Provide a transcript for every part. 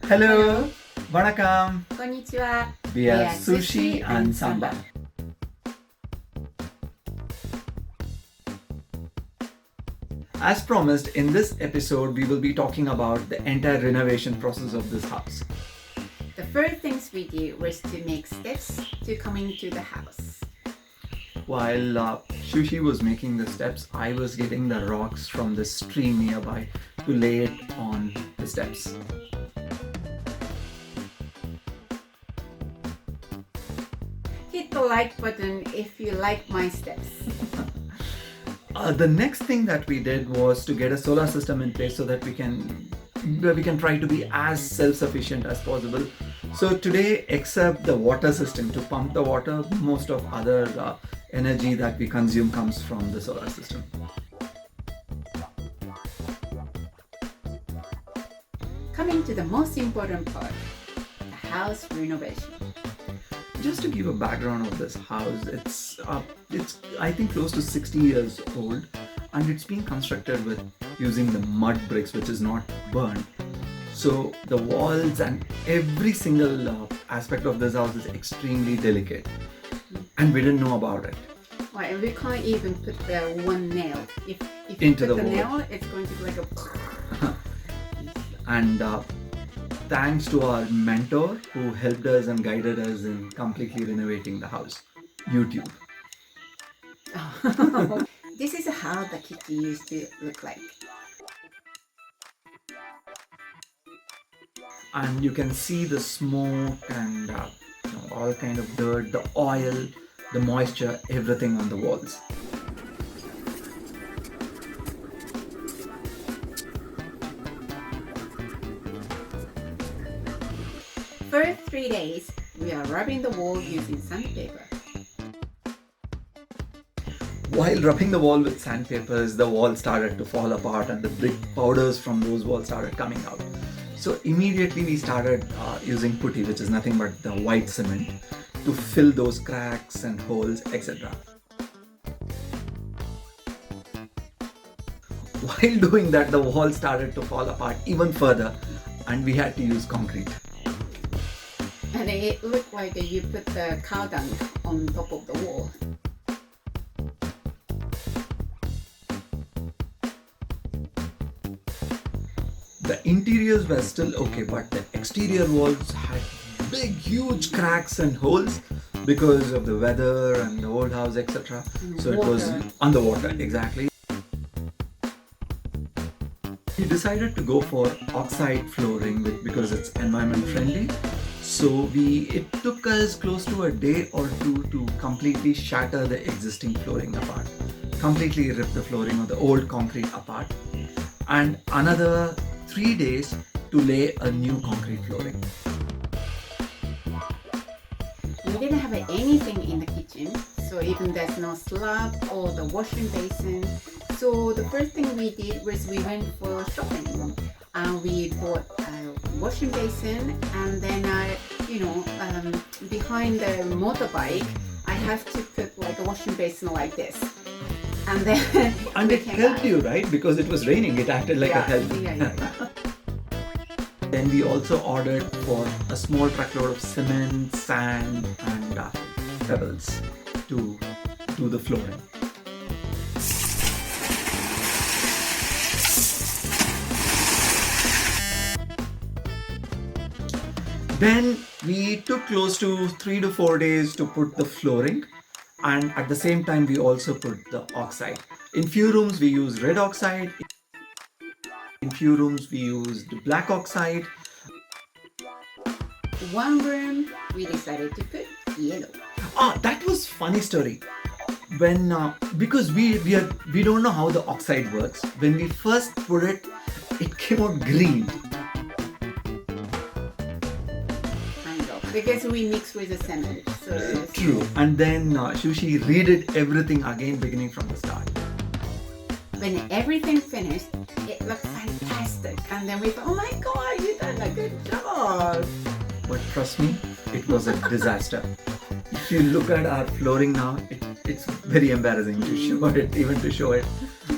Hello, Hello, Vanakkam. konnichiwa. We are Sushi and Sambar. As promised, in this episode, we will be talking about the entire renovation process of this house. The first things we did was to make steps to coming to the house. While Sushi was making the steps, I was getting the rocks from the stream nearby to lay it on the steps. Hit the like button if you like my steps. The next thing that we did was to get a solar system in place so that we can try to be as self-sufficient as possible. So today, except the water system to pump the water, most of other energy that we consume comes from the solar system. Coming to the most important part, the house renovation. Just to give a background of this house, it's I think close to 60 years old, and it's been constructed with using the mud bricks, which is not burned. So the walls and every single aspect of this house is extremely delicate, and we didn't know about it. Well, and we can't even put the one nail. If you Into put the the wall. nail, it's going to be like a. And thanks to our mentor who helped us and guided us in completely renovating the house, YouTube. This is how the kitchen used to look like. And you can see the smoke and all kind of dirt, the oil, the moisture, everything on the walls. First 3 days, we are rubbing the wall using sandpaper. While rubbing the wall with sandpapers, the wall started to fall apart and the big powders from those walls started coming out. So immediately we started using putty, which is nothing but the white cement, to fill those cracks and holes, etc. While doing that, the wall started to fall apart even further, and we had to use concrete. And it looked like you put the cow dung on top of the wall. The interiors were still okay, but the exterior walls had big, huge cracks and holes because of the weather and the old house, etc. So it was Water. underwater, exactly. We decided to go for oxide flooring because it's environment friendly. So it took us close to a day or two to completely shatter the existing flooring apart, completely rip the flooring of the old concrete apart, and another 3 days to lay a new concrete flooring. We didn't have anything in the kitchen, so even there's no slab or the washing basin. So the first thing we did was we went for shopping and we bought a washing basin, and then behind the motorbike I have to put like a washing basin like this, and then And we it came helped back. you, right? Because it was raining, it acted like a help. Yeah. Then we also ordered for a small truckload of cement, sand, and pebbles to do the flooring. Then we took close to 3 to 4 days to put the flooring, and at the same time we also put the oxide. In few rooms we used red oxide, in few rooms we used black oxide. One room we decided to put yellow. That was funny story. When because we don't know how the oxide works. When we first put it, it came out green. Kind of, because we mix with the cement. So it's- True. And then Sushi redid everything again, beginning from the start. when everything finished, it looked fantastic. And then we thought, oh my god, you done a good job. But trust me, it was a disaster. If you look at our flooring now, it's very embarrassing to show it, even to show it.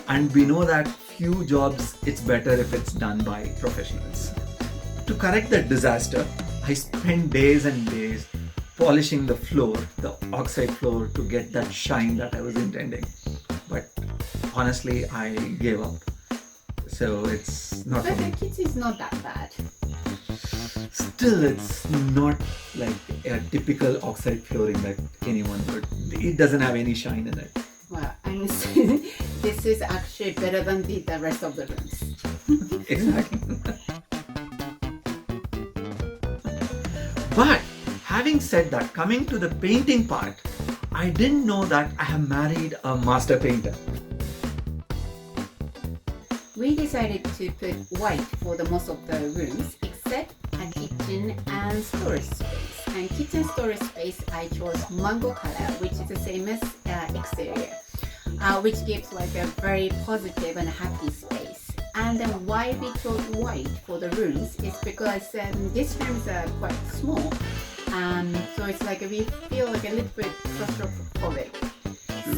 And we know that few jobs, it's better if it's done by professionals. to correct that disaster, I spent days and days polishing the floor, the oxide floor, to get that shine that I was intending. But honestly, I gave up. So it's not for But me. the kitchen is not that bad. Still, it's not like a typical oxide flooring that anyone would. It doesn't have any shine in it. Well, I'm saying this is actually better than the rest of the rooms. Exactly. But having said that, coming to the painting part, I didn't know that I have married a master painter. We decided to put white for the most of the rooms except a kitchen and storage space. And kitchen storage space I chose mango color, which is the same as exterior, which gives like a very positive and happy space. And then why we chose white for the rooms is because these rooms are quite small. So it's like we feel like a little bit claustrophobic.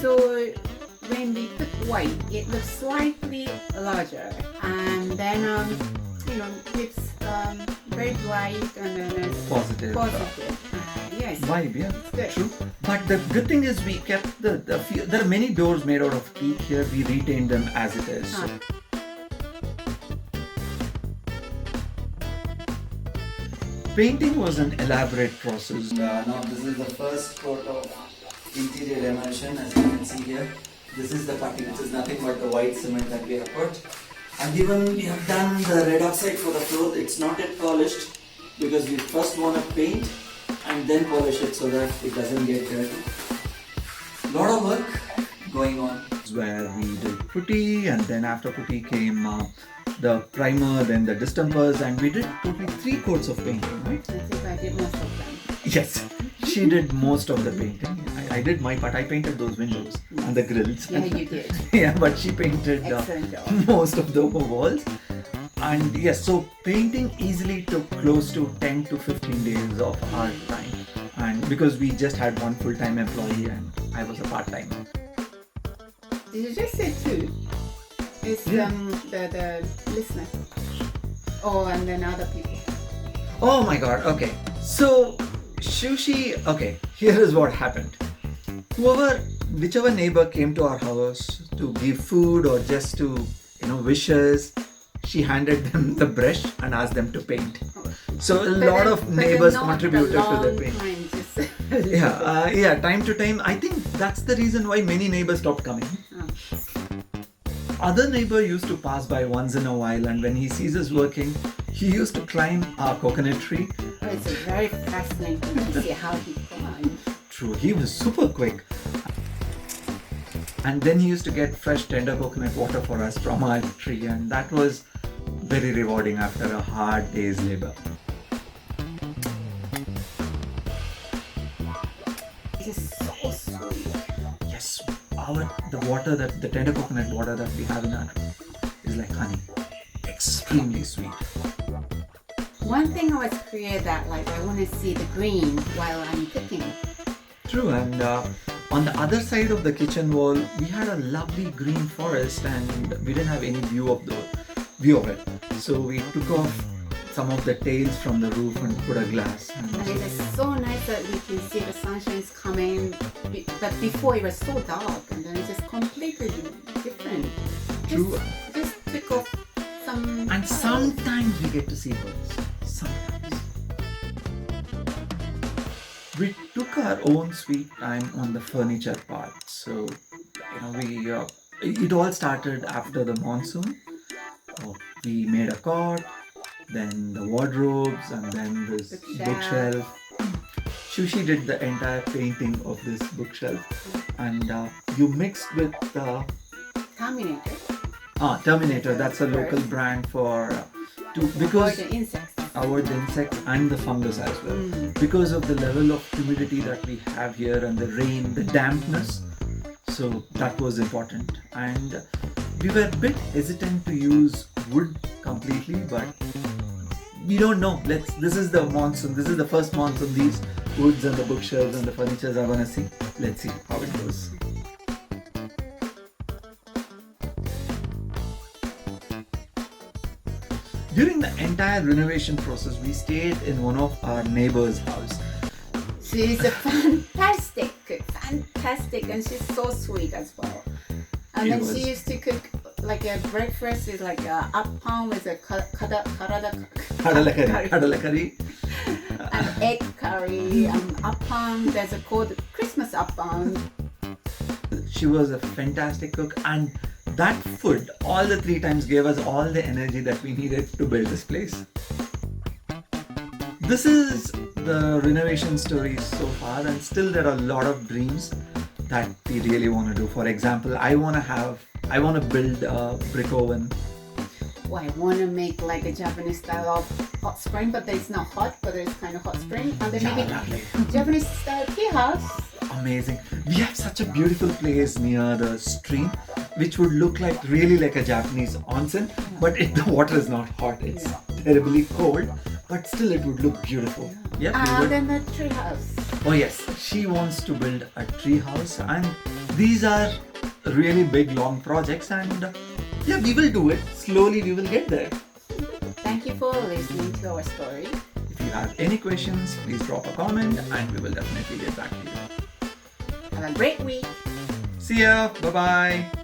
So when we put white, it looks slightly larger, and then it's very bright and then it's Positive. Yes, Vibe, yeah, it's good. true. But the good thing is we kept the few, there are many doors made out of teak here. We retained them as it is. So. Painting was an elaborate process. Now this is the first coat of interior emulsion, as you can see here. This is the putty, which is nothing but the white cement that we have put. And even we have done the red oxide for the floor. It's not yet polished because we first want to paint and then polish it so that it doesn't get dirty. Lot of work going on. Where we did putty, and then after putty came the primer, then the distempers, and we did totally 3 coats of painting, right? I think I did most of them. Yes, she did most of the painting. I did my part. I painted those windows and the grills. Yeah, you did. Yeah, but she painted Excellent job. most of the walls. And yes, so painting easily took close to 10 to 15 days of our time. And because we just had one full-time employee and I was a part-timer. Did you just say two? It's Yeah. the listener. Oh, and then other people. Oh my god, okay. So, Sushi, okay, here is what happened. Whichever neighbor came to our house to give food or just to, wishes, she handed them the brush and asked them to paint. So a lot of neighbors contributed to the paint. Yeah, time to time. I think that's the reason why many neighbors stopped coming. Other neighbor used to pass by once in a while, and when he sees us working, he used to climb our coconut tree. Oh, it's very fascinating to see how he climbed. True, he was super quick. And then he used to get fresh tender coconut water for us from our tree, and that was very rewarding after a hard day's labor. It is so sweet. Yes, the tender coconut water that we have in our tree is like honey. Extremely sweet. One thing I was clear that like I want to see the green while I'm cooking. True, and on the other side of the kitchen wall, we had a lovely green forest, and we didn't have any view of it. So we took off some of the tails from the roof and put a glass. And it is so nice that we can see the sunshine is coming. But before it was so dark, and then it's just completely different. True. Just took off some. And sometimes we get to see birds. Sometimes. We took our own sweet time on the furniture part. So, it all started after the monsoon. We made a cot, then the wardrobes, and then this bookshelf. Sushi did the entire painting of this bookshelf, and you mixed with Terminator. Terminator. That's a local brand for because the insects. avoid the insects and the fungus as well. Because of the level of humidity that we have here and the rain, the dampness. So that was important, and we were a bit hesitant to use wood completely, but we don't know. This is the monsoon. This is the first monsoon. These woods and the bookshelves and the furnitures are gonna see. Let's see how it goes. During the entire renovation process, we stayed in one of our neighbors' house. She's a fantastic, and she's so sweet as well. And She then was. she used to cook like a breakfast is like a appam with a Kadala curry. an egg curry, appam. There's a called Christmas appam. She was a fantastic cook, and that food all the 3 times gave us all the energy that we needed to build this place. This is the renovation story so far, and still there are a lot of dreams that we really want to do. For example, I want to build a brick oven. Oh, I want to make like a Japanese style of hot spring, but it's not hot, but it's kind of hot spring. And then maybe Lovely. Japanese style tea house. Amazing. We have such a beautiful place near the stream, which would look like really like a Japanese onsen, but the water is not hot. It's terribly cold, but still it would look beautiful. Yeah, we And would. then the tree house. Oh yes, she wants to build a tree house, and these are really big, long projects, and yeah, we will do it. Slowly we will get there. Thank you for listening to our story. If you have any questions, please drop a comment and we will definitely get back to you. Have a great week. See ya. Bye bye.